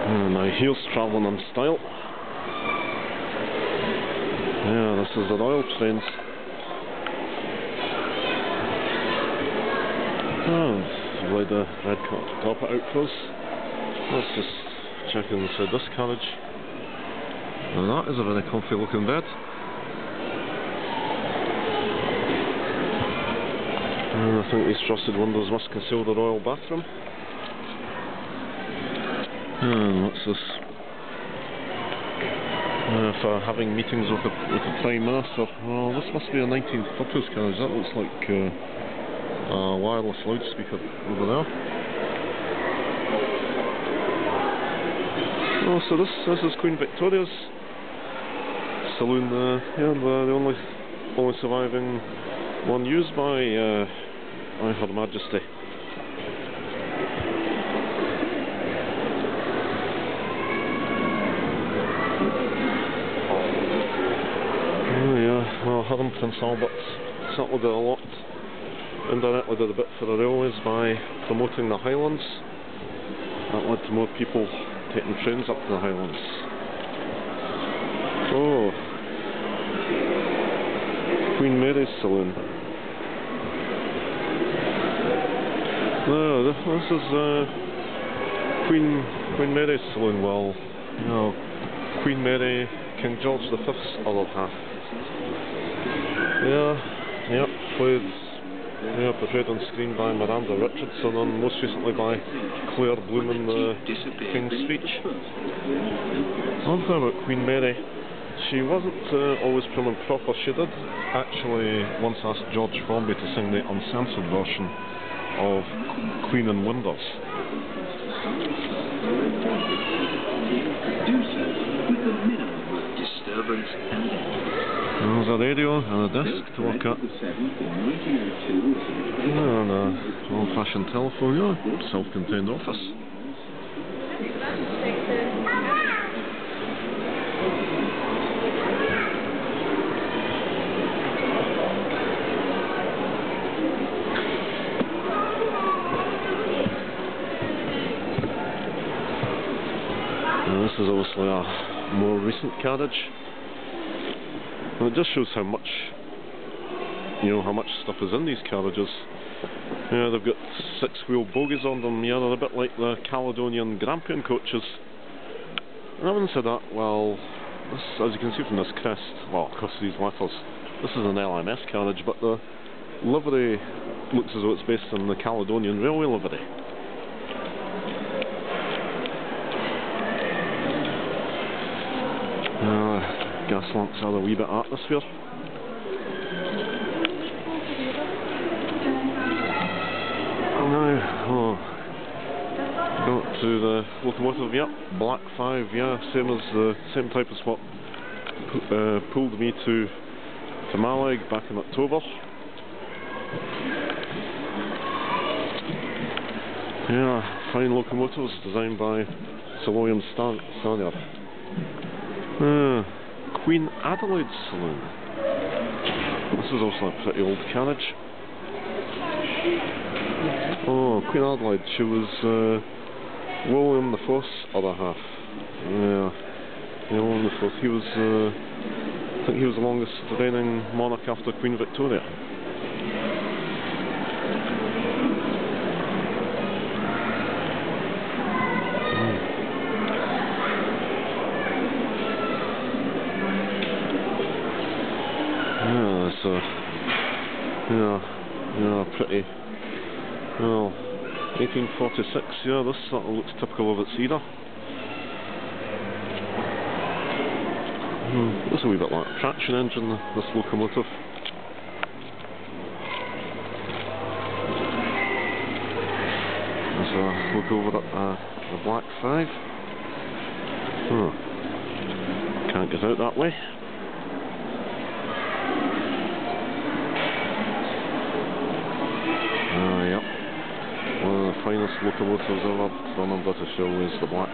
Now here's travelling in style. Yeah, this is the Royal Trains. Laid the red carpet out for us. Let's just check inside this carriage. And that is a very comfy looking bed. And I think these frosted windows must conceal the royal bathroom. And what's this? For having meetings with the Prime Minister. Well, this must be a 1930s carriage. That looks like a wireless loudspeaker over there. Oh, so this is Queen Victoria's saloon. Yeah, the only surviving one used by Her Majesty. Well, her and Prince Albert certainly did a lot, indirectly did a bit for the railways by promoting the Highlands. That led to more people taking trains up to the Highlands. Oh, Queen Mary's saloon. No, this is Queen Mary's saloon. Well, you know, Queen Mary, King George V's other half. Portrayed on screen by Miranda Richardson and most recently by Claire Bloom in the King's Speech. One thing about Queen Mary, she wasn't always prim and proper. She did actually once ask George Formby to sing the uncensored version of Queen and Wonders. Do so with the minimum of disturbance and there's a radio and a desk to work at. And an old-fashioned telephone, yeah, self-contained office. And this is obviously a more recent carriage. And it just shows how much, how much stuff is in these carriages. Yeah, they've got 6-wheel bogies on them. Yeah, they're a bit like the Caledonian Grampian coaches. And having said that, well, this, as you can see from this crest, well, across these letters, this is an LMS carriage, but the livery looks as though it's based on the Caledonian Railway livery. Gas lamps add a wee bit of atmosphere. Now, go to the locomotive. Yep, Black 5. Yeah, same type as what pulled me to Mallaig back in October. Yeah, fine locomotives designed by Sir William Stannard. Queen Adelaide saloon. This is also a pretty old carriage. Oh, Queen Adelaide, she was William IV's other half. Yeah, William IV. He was, I think he was the longest reigning monarch after Queen Victoria. Pretty. Well, 1846. Yeah, this sort of looks typical of its era. This is a wee bit like a traction engine, this locomotive. Let's look over at the Black 5. Can't get out that way. Yep. One of the finest locomotives ever done on British Railways, the Black